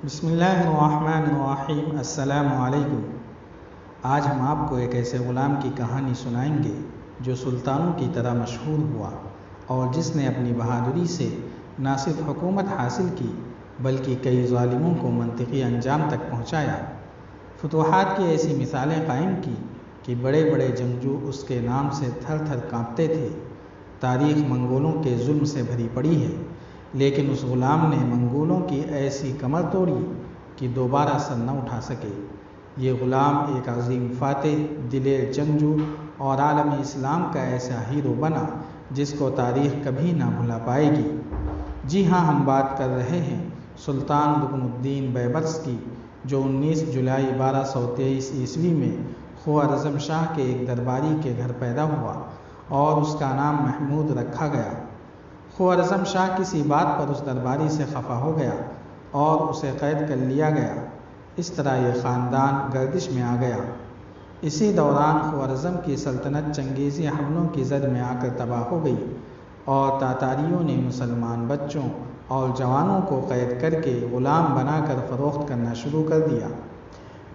بسم اللہ الرحمن الرحیم۔ السلام علیکم۔ آج ہم آپ کو ایک ایسے غلام کی کہانی سنائیں گے جو سلطانوں کی طرح مشہور ہوا اور جس نے اپنی بہادری سے نہ صرف حکومت حاصل کی بلکہ کئی ظالموں کو منطقی انجام تک پہنچایا۔ فتوحات کی ایسی مثالیں قائم کی کہ بڑے بڑے جنگجو اس کے نام سے تھر تھر کانپتے تھے۔ تاریخ منگولوں کے ظلم سے بھری پڑی ہے، لیکن اس غلام نے منگولوں کی ایسی کمر توڑی کہ دوبارہ سر نہ اٹھا سکے۔ یہ غلام ایک عظیم فاتح، دلیر جنگجو اور عالم اسلام کا ایسا ہیرو بنا جس کو تاریخ کبھی نہ بھلا پائے گی۔ جی ہاں، ہم بات کر رہے ہیں سلطان رکن الدین بیبرس کی، جو 19 جولائی 1223 عیسوی میں خوارزم شاہ کے ایک درباری کے گھر پیدا ہوا اور اس کا نام محمود رکھا گیا۔ خوارزم شاہ کسی بات پر اس درباری سے خفا ہو گیا اور اسے قید کر لیا گیا۔ اس طرح یہ خاندان گردش میں آ گیا۔ اسی دوران خوارزم کی سلطنت چنگیزی حملوں کی زد میں آ کر تباہ ہو گئی اور تاتاریوں نے مسلمان بچوں اور جوانوں کو قید کر کے غلام بنا کر فروخت کرنا شروع کر دیا۔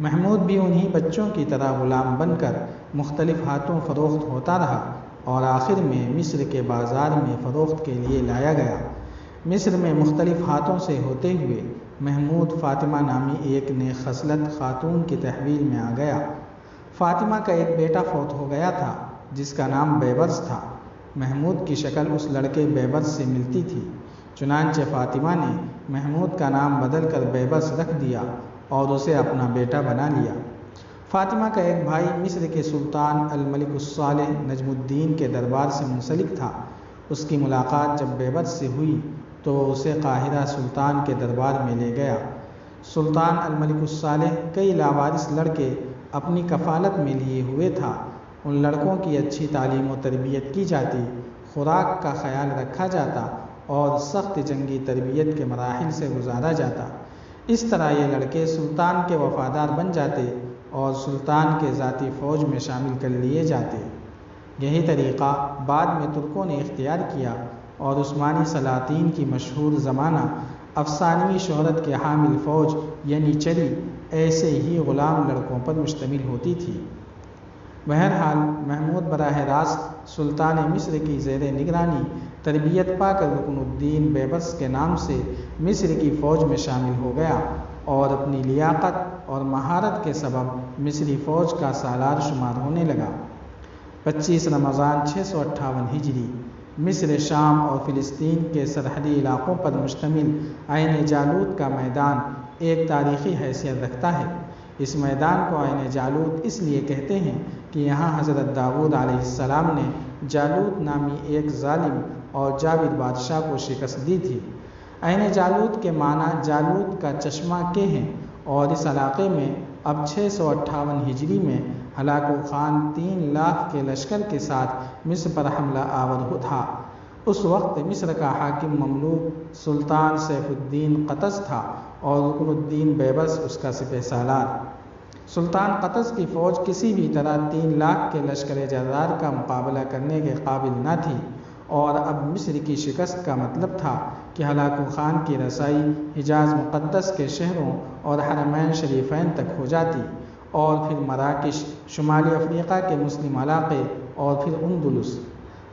محمود بھی انہی بچوں کی طرح غلام بن کر مختلف ہاتھوں فروخت ہوتا رہا اور آخر میں مصر کے بازار میں فروخت کے لیے لایا گیا۔ مصر میں مختلف ہاتھوں سے ہوتے ہوئے محمود فاطمہ نامی ایک نیک خصلت خاتون کی تحویل میں آ گیا۔ فاطمہ کا ایک بیٹا فوت ہو گیا تھا جس کا نام بیبرس تھا۔ محمود کی شکل اس لڑکے بیبرس سے ملتی تھی، چنانچہ فاطمہ نے محمود کا نام بدل کر بیبرس رکھ دیا اور اسے اپنا بیٹا بنا لیا۔ فاطمہ کا ایک بھائی مصر کے سلطان الملک الصالح نجم الدین کے دربار سے منسلک تھا۔ اس کی ملاقات جب بیبرس سے ہوئی تو اسے قاہرہ سلطان کے دربار میں لے گیا۔ سلطان الملک الصالح کئی لاوارث لڑکے اپنی کفالت میں لیے ہوئے تھا۔ ان لڑکوں کی اچھی تعلیم و تربیت کی جاتی، خوراک کا خیال رکھا جاتا اور سخت جنگی تربیت کے مراحل سے گزارا جاتا۔ اس طرح یہ لڑکے سلطان کے وفادار بن جاتے اور سلطان کے ذاتی فوج میں شامل کر لیے جاتے۔ یہی طریقہ بعد میں ترکوں نے اختیار کیا اور عثمانی سلاطین کی مشہور زمانہ افسانوی شہرت کے حامل فوج یعنی چری ایسے ہی غلام لڑکوں پر مشتمل ہوتی تھی۔ بہرحال محمود براہ راست سلطان مصر کی زیر نگرانی تربیت پا کر رکن الدین بیبرس کے نام سے مصر کی فوج میں شامل ہو گیا اور اپنی لیاقت اور مہارت کے سبب مصری فوج کا سالار شمار ہونے لگا۔ 25 رمضان 658 ہجری مصر، شام اور فلسطین کے سرحدی علاقوں پر مشتمل عین جالوت کا میدان ایک تاریخی حیثیت رکھتا ہے۔ اس میدان کو عین جالوت اس لیے کہتے ہیں کہ یہاں حضرت داؤد علیہ السلام نے جالوت نامی ایک ظالم اور جابر بادشاہ کو شکست دی تھی۔ عین جالوت کے معنی جالوت کا چشمہ کے ہیں اور اس علاقے میں اب 658 ہجری میں ہلاکو خان 3 لاکھ کے لشکر کے ساتھ مصر پر حملہ آور تھا۔ اس وقت مصر کا حاکم مملوک سلطان سیف الدین قطز تھا اور رکن الدین بیبرس اس کا سپہ سالار۔ سلطان قطز کی فوج کسی بھی طرح 3 لاکھ کے لشکر جرار کا مقابلہ کرنے کے قابل نہ تھی اور اب مصر کی شکست کا مطلب تھا کہ ہلاکو خان کی رسائی حجاز مقدس کے شہروں اور حرمین شریفین تک ہو جاتی اور پھر مراکش، شمالی افریقہ کے مسلم علاقے اور پھر اندلس۔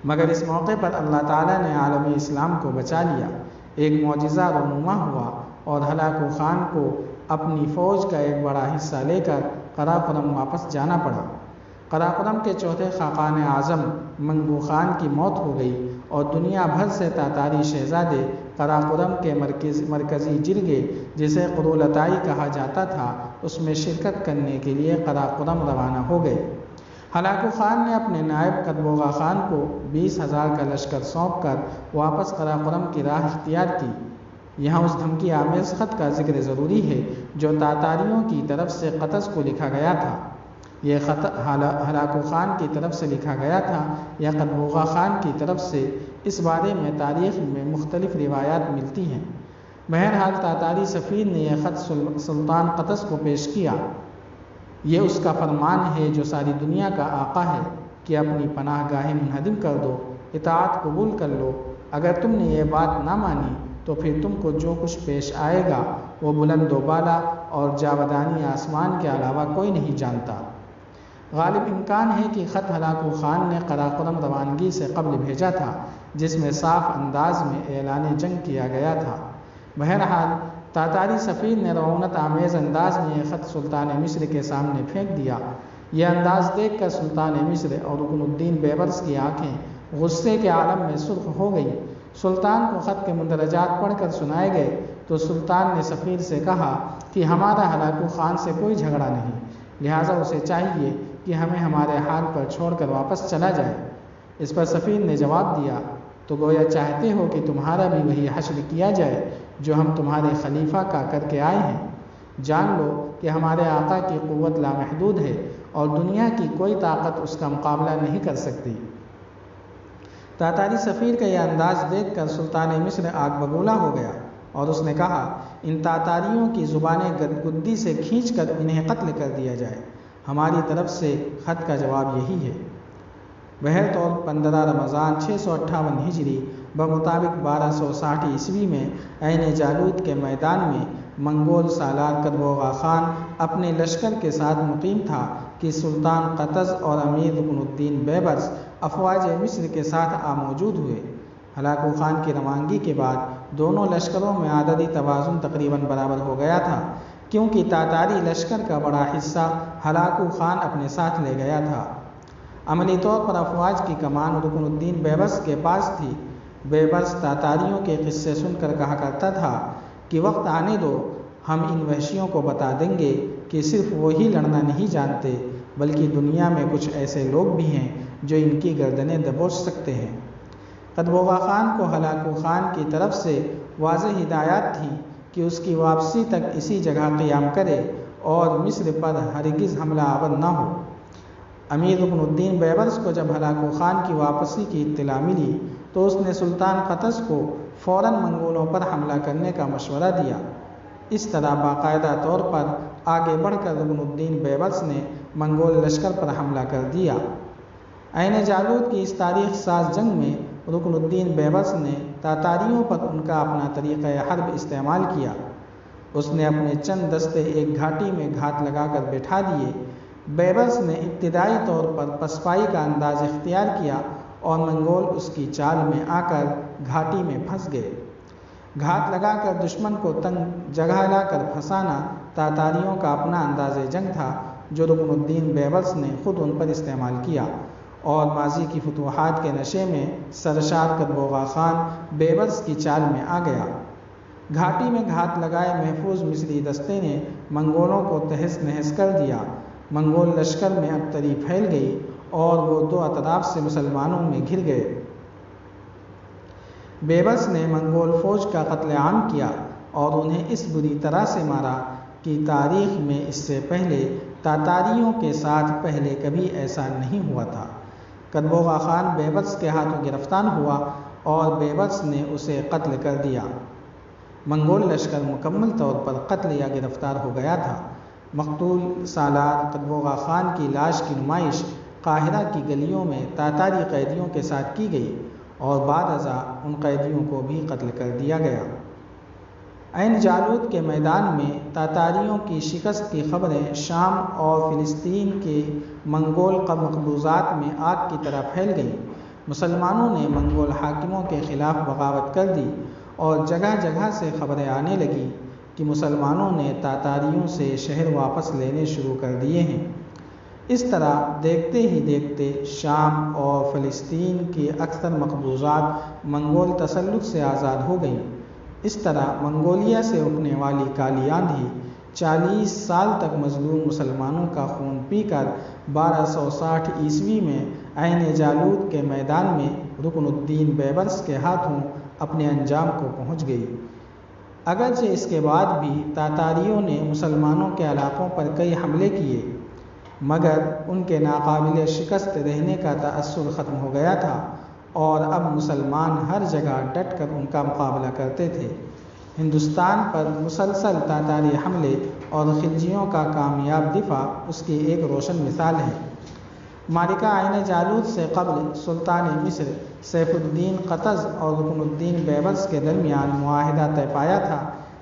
مگر اس موقع پر اللہ تعالیٰ نے عالم اسلام کو بچا لیا۔ ایک معجزہ رونما ہوا اور ہلاکو خان کو اپنی فوج کا ایک بڑا حصہ لے کر قراقرم واپس جانا پڑا۔ قراقرم کے چوتھے خاقان اعظم منگو خان کی موت ہو گئی اور دنیا بھر سے تاتاری شہزادے قراقرم کے مرکزی جرگے جسے قرولتائی کہا جاتا تھا اس میں شرکت کرنے کے لیے قراقرم روانہ ہو گئے۔ ہلاکو خان نے اپنے نائب قدبوغا خان کو 20,000 کا لشکر سونپ کر واپس قراقرم کی راہ اختیار کی۔ یہاں اس دھمکی آمیز خط کا ذکر ضروری ہے جو تاتاریوں کی طرف سے قطز کو لکھا گیا تھا۔ یہ خط ہلاکو خان کی طرف سے لکھا گیا تھا یا قدبوغا خان کی طرف سے، اس بارے میں تاریخ میں مختلف روایات ملتی ہیں۔ بہرحال تاتاری سفیر نے یہ خط سلطان قطز کو پیش کیا۔ یہ اس کا فرمان ہے جو ساری دنیا کا آقا ہے کہ اپنی پناہ گاہیں منہدم کر دو، اطاعت قبول کر لو۔ اگر تم نے یہ بات نہ مانی تو پھر تم کو جو کچھ پیش آئے گا وہ بلند و بالا اور جاودانی آسمان کے علاوہ کوئی نہیں جانتا۔ غالب امکان ہے کہ خط ہلاکو خان نے قراقرم روانگی سے قبل بھیجا تھا، جس میں صاف انداز میں اعلان جنگ کیا گیا تھا۔ بہرحال تاتاری سفیر نے رعونت آمیز انداز میں یہ خط سلطان مصر کے سامنے پھینک دیا۔ یہ انداز دیکھ کر سلطان مصر اور رکن الدین بیبرس کی آنکھیں غصے کے عالم میں سرخ ہو گئیں۔ سلطان کو خط کے مندرجات پڑھ کر سنائے گئے تو سلطان نے سفیر سے کہا کہ ہمارا ہلاکو خان سے کوئی جھگڑا نہیں، لہٰذا اسے چاہیے کہ ہمیں ہمارے حال پر چھوڑ کر واپس چلا جائے۔ اس پر سفیر نے جواب دیا، تو گویا چاہتے ہو کہ تمہارا بھی وہی حشر کیا جائے جو ہم تمہارے خلیفہ کا کر کے آئے ہیں۔ جان لو کہ ہمارے آقا کی قوت لامحدود ہے اور دنیا کی کوئی طاقت اس کا مقابلہ نہیں کر سکتی۔ تاتاری سفیر کا یہ انداز دیکھ کر سلطان مصر آگ بگولا ہو گیا اور اس نے کہا، ان تاتاریوں کی زبانیں گدگدی سے کھینچ کر انہیں قتل کر دیا جائے، ہماری طرف سے خط کا جواب یہی ہے۔ بہرطور 15 رمضان 658 ہجری بمطابق 1260 عیسوی میں عین جالوت کے میدان میں منگول سالار کدبوغا خان اپنے لشکر کے ساتھ مقیم تھا کہ سلطان قطز اور امیر رکن الدین بیبرس افواج مصر کے ساتھ موجود ہوئے۔ ہلاکو خان کی روانگی کے بعد دونوں لشکروں میں عددی توازن تقریباً برابر ہو گیا تھا، کیونکہ تاتاری لشکر کا بڑا حصہ ہلاکو خان اپنے ساتھ لے گیا تھا۔ عملی طور پر افواج کی کمان رکن الدین بیبرس کے پاس تھی۔ بیبرس تاتاریوں کے قصے سن کر کہا کرتا تھا کہ وقت آنے دو، ہم ان وحشیوں کو بتا دیں گے کہ صرف وہی لڑنا نہیں جانتے بلکہ دنیا میں کچھ ایسے لوگ بھی ہیں جو ان کی گردنیں دبوچ سکتے ہیں۔ کدبوغا خان کو ہلاکو خان کی طرف سے واضح ہدایات تھی کہ اس کی واپسی تک اسی جگہ قیام کرے اور مصر پر ہرگز حملہ آور نہ ہو۔ امیر رکن الدین بیبرس کو جب ہلاکو خان کی واپسی کی اطلاع ملی تو اس نے سلطان قطز کو فوراً منگولوں پر حملہ کرنے کا مشورہ دیا۔ اس طرح باقاعدہ طور پر آگے بڑھ کر رکن الدین بیبرس نے منگول لشکر پر حملہ کر دیا۔ عین جالوت کی اس تاریخ ساز جنگ میں رکن الدین بیبرس نے تاتاریوں پر ان کا اپنا طریقہ حرب استعمال کیا۔ اس نے اپنے چند دستے ایک گھاٹی میں گھات لگا کر بٹھا دیے۔ بیبرس نے ابتدائی طور پر پسپائی کا انداز اختیار کیا اور منگول اس کی چال میں آ کر گھاٹی میں پھنس گئے۔ گھات لگا کر دشمن کو تنگ جگہ لا کر پھنسانا تاتاریوں کا اپنا انداز جنگ تھا جو رکن الدین بیبرس نے خود ان پر استعمال کیا، اور ماضی کی فتوحات کے نشے میں سرشار کدبوغا خان بیبرس کی چال میں آ گیا۔ گھاٹی میں گھات لگائے محفوظ مصری دستے نے منگولوں کو تہس نہس کر دیا۔ منگول لشکر میں ابتری پھیل گئی اور وہ دو اطراف سے مسلمانوں میں گھر گئے۔ بیبرس نے منگول فوج کا قتل عام کیا اور انہیں اس بری طرح سے مارا کہ تاریخ میں اس سے پہلے تاتاریوں کے ساتھ پہلے کبھی ایسا نہیں ہوا تھا۔ کدبوغا خان بیبرس کے ہاتھوں گرفتار ہوا اور بیبرس نے اسے قتل کر دیا۔ منگول لشکر مکمل طور پر قتل یا گرفتار ہو گیا تھا۔ مقتول سالار کدبوغا خان کی لاش کی نمائش قاہرہ کی گلیوں میں تاتاری قیدیوں کے ساتھ کی گئی اور بعد ازاں ان قیدیوں کو بھی قتل کر دیا گیا۔ عین جالوت کے میدان میں تاتاریوں کی شکست کی خبریں شام اور فلسطین کے منگول مقبوضات میں آگ کی طرح پھیل گئیں۔ مسلمانوں نے منگول حاکموں کے خلاف بغاوت کر دی اور جگہ جگہ سے خبریں آنے لگیں کہ مسلمانوں نے تاتاریوں سے شہر واپس لینے شروع کر دیے ہیں۔ اس طرح دیکھتے ہی دیکھتے شام اور فلسطین کی اکثر مقبوضات منگول تسلط سے آزاد ہو گئیں۔ اس طرح منگولیا سے اٹھنے والی کالی آندھی 40 سال تک مظلوم مسلمانوں کا خون پی کر 1260 عیسوی میں عین جالوت کے میدان میں رکن الدین بیبرس کے ہاتھوں اپنے انجام کو پہنچ گئی۔ اگرچہ اس کے بعد بھی تاتاریوں نے مسلمانوں کے علاقوں پر کئی حملے کیے، مگر ان کے ناقابل شکست رہنے کا تأثر ختم ہو گیا تھا اور اب مسلمان ہر جگہ ڈٹ کر ان کا مقابلہ کرتے تھے۔ ہندوستان پر مسلسل تاتاری حملے اور خلجیوں کا کامیاب دفاع اس کی ایک روشن مثال ہے۔ معرکہ عین جالوت سے قبل سلطان مصر سیف الدین قطز اور رکن الدین بیبرس کے درمیان معاہدہ طے پایا تھا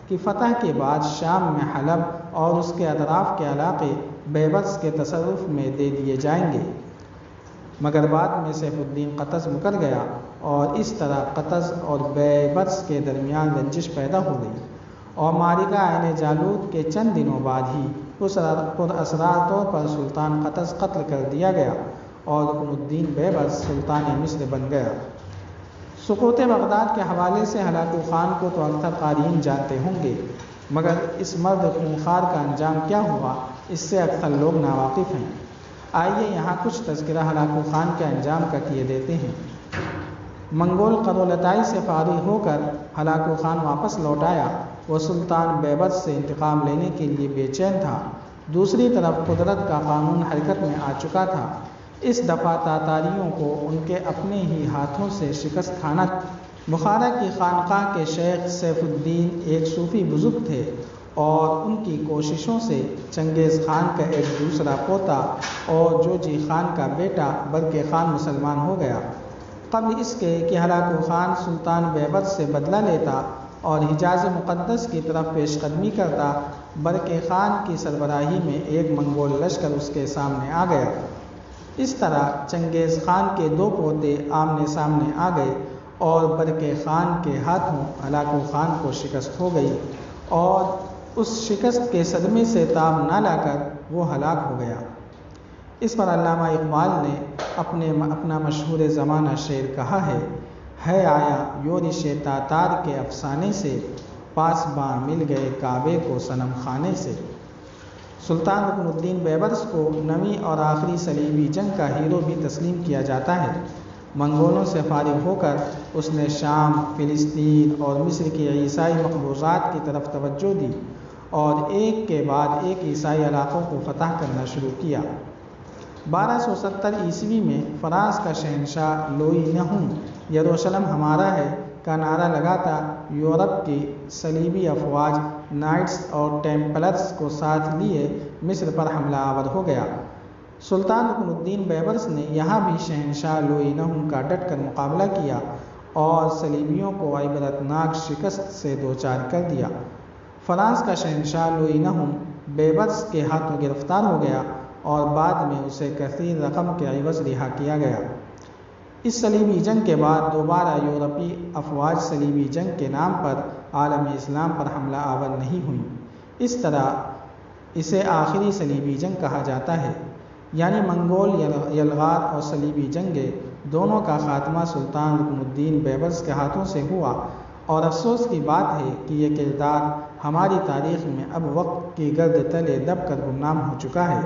کہ فتح کے بعد شام میں حلب اور اس کے اطراف کے علاقے بیبرس کے تصرف میں دے دیے جائیں گے، مگر بعد میں سیف الدین قطز مکر گیا اور اس طرح قطز اور بیبرس کے درمیان رنجش پیدا ہو گئی، اور معرکہ عین جالوت کے چند دنوں بعد ہی پر اسرار طور پر سلطان قطز قتل کر دیا گیا اور رکن الدین بیبرس سلطان مصر بن گیا۔ سقوط بغداد کے حوالے سے ہلاکو خان کو تو اکثر قارئین جانتے ہوں گے، مگر اس مرد خونخوار کا انجام کیا ہوا اس سے اکثر لوگ ناواقف ہیں۔ آئیے یہاں کچھ تذکرہ ہلاکو خان کے انجام کا کیے دیتے ہیں۔ منگول قرولتائی سے فارغ ہو کر ہلاکو خان واپس لوٹ آیا۔ وہ سلطان بیبرس سے انتقام لینے کے لیے بے چین تھا۔ دوسری طرف قدرت کا قانون حرکت میں آ چکا تھا۔ اس دفعہ تاتاریوں کو ان کے اپنے ہی ہاتھوں سے شکست کھانا۔ بخارا کی خانقاہ کے شیخ سیف الدین ایک صوفی بزرگ تھے اور ان کی کوششوں سے چنگیز خان کا ایک دوسرا پوتا اور جوجی خان کا بیٹا برقع خان مسلمان ہو گیا۔ قبل اس کے کہ ہلاکو خان سلطان بیبرس سے بدلہ لیتا اور حجاز مقدس کی طرف پیش قدمی کرتا، برقع خان کی سربراہی میں ایک منگول لشکر اس کے سامنے آ گیا۔ اس طرح چنگیز خان کے دو پوتے آمنے سامنے آ گئے اور برقع خان کے ہاتھوں ہلاکو خان کو شکست ہو گئی اور اس شکست کے صدمے سے تاب نہ لا کر وہ ہلاک ہو گیا۔ اس پر علامہ اقبال نے اپنا مشہور زمانہ شعر کہا ہے آیا یورش تاتار کے افسانے سے، پاسباں مل گئے کعبے کو صنم خانے سے۔ سلطان رکن الدین بیبرس کو نویں اور آخری صلیبی جنگ کا ہیرو بھی تسلیم کیا جاتا ہے۔ منگولوں سے فارغ ہو کر اس نے شام، فلسطین اور مصر کی عیسائی مقبوضات کی طرف توجہ دی اور ایک کے بعد ایک عیسائی علاقوں کو فتح کرنا شروع کیا۔ 1270 عیسوی میں فرانس کا شہنشاہ لوئی نہم یروشلم ہمارا ہے کا نعرہ لگاتا یورپ کی صلیبی افواج نائٹس اور ٹیمپلرز کو ساتھ لیے مصر پر حملہ آور ہو گیا۔ سلطان رکن الدین بیبرس نے یہاں بھی شہنشاہ لوئی نہم کا ڈٹ کر مقابلہ کیا اور صلیبیوں کو عبرتناک شکست سے دوچار کر دیا۔ فرانس کا شہنشاہ لوئی نہم بیبرس کے ہاتھوں گرفتار ہو گیا اور بعد میں اسے کثیر رقم کے عوض رہا کیا گیا۔ اس صلیبی جنگ کے بعد دوبارہ یورپی افواج صلیبی جنگ کے نام پر عالم اسلام پر حملہ آور نہیں ہوئیں۔ اس طرح اسے آخری صلیبی جنگ کہا جاتا ہے، یعنی منگول یلغار اور صلیبی جنگیں دونوں کا خاتمہ سلطان رکن الدین بیبرس کے ہاتھوں سے ہوا، اور افسوس کی بات ہے کہ یہ کردار ہماری تاریخ میں اب وقت کی گرد تلے دب کر گمنام ہو چکا ہے۔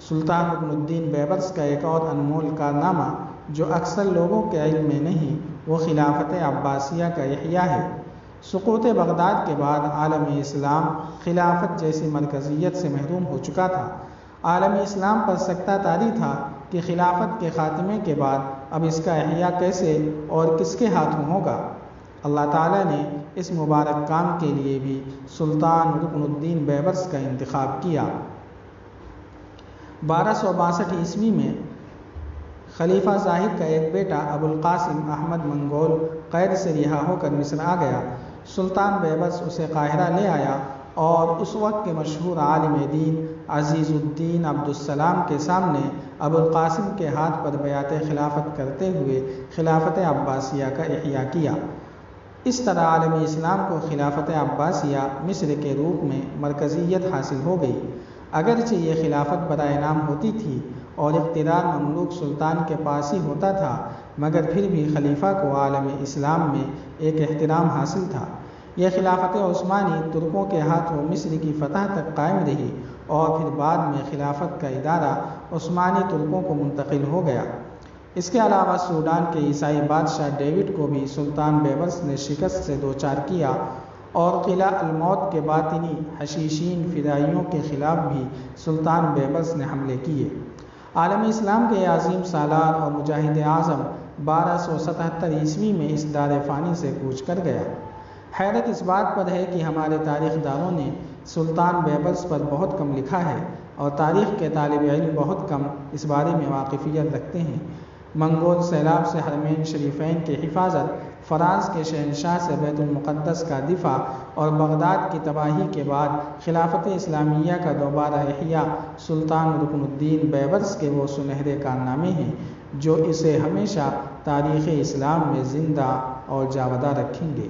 سلطان رکن الدین بیبرس کا ایک اور انمول کارنامہ جو اکثر لوگوں کے علم میں نہیں، وہ خلافت عباسیہ کا احیاء ہے۔ سقوط بغداد کے بعد عالم اسلام خلافت جیسی مرکزیت سے محروم ہو چکا تھا۔ عالم اسلام پر سکتہ طاری تھا کہ خلافت کے خاتمے کے بعد اب اس کا احیاء کیسے اور کس کے ہاتھوں ہوگا۔ اللہ تعالیٰ نے اس مبارک کام کے لیے بھی سلطان رکن الدین بیبرس کا انتخاب کیا۔ 1262 عیسوی میں خلیفہ زاہد کا ایک بیٹا ابو القاسم احمد منگول قید سے رہا ہو کر مصر آ گیا۔ سلطان بیبرس اسے قاہرہ لے آیا اور اس وقت کے مشہور عالم دین عزیز الدین عبدالسلام کے سامنے ابو القاسم کے ہاتھ پر بیعت خلافت کرتے ہوئے خلافت عباسیہ کا احیاء کیا۔ اس طرح عالم اسلام کو خلافت عباسیہ مصر کے روپ میں مرکزیت حاصل ہو گئی۔ اگرچہ یہ خلافت برائے نام ہوتی تھی اور اقتدار مملوک سلطان کے پاس ہی ہوتا تھا، مگر پھر بھی خلیفہ کو عالم اسلام میں ایک احترام حاصل تھا۔ یہ خلافت عثمانی ترکوں کے ہاتھوں مصر کی فتح تک قائم رہی اور پھر بعد میں خلافت کا ادارہ عثمانی ترکوں کو منتقل ہو گیا۔ اس کے علاوہ سوڈان کے عیسائی بادشاہ ڈیوڈ کو بھی سلطان بیبرس نے شکست سے دوچار کیا اور قلعہ الموت کے باطنی حشیشین فدائیوں کے خلاف بھی سلطان بیبرس نے حملے کیے۔ عالم اسلام کے عظیم سالار اور مجاہد اعظم 1277 عیسوی میں اس دار فانی سے کوچ کر گیا۔ حیرت اس بات پر ہے کہ ہمارے تاریخ دانوں نے سلطان بیبرس پر بہت کم لکھا ہے اور تاریخ کے طالب علم بہت کم اس بارے میں واقفیت رکھتے ہیں۔ منگول سیلاب سے حرمین شریفین کی حفاظت، فراز کے شہنشاہ سے بیت المقدس کا دفاع اور بغداد کی تباہی کے بعد خلافت اسلامیہ کا دوبارہ احیاء سلطان رکن الدین بیبرس کے وہ سنہرے کارنامے ہیں جو اسے ہمیشہ تاریخ اسلام میں زندہ اور جاودہ رکھیں گے۔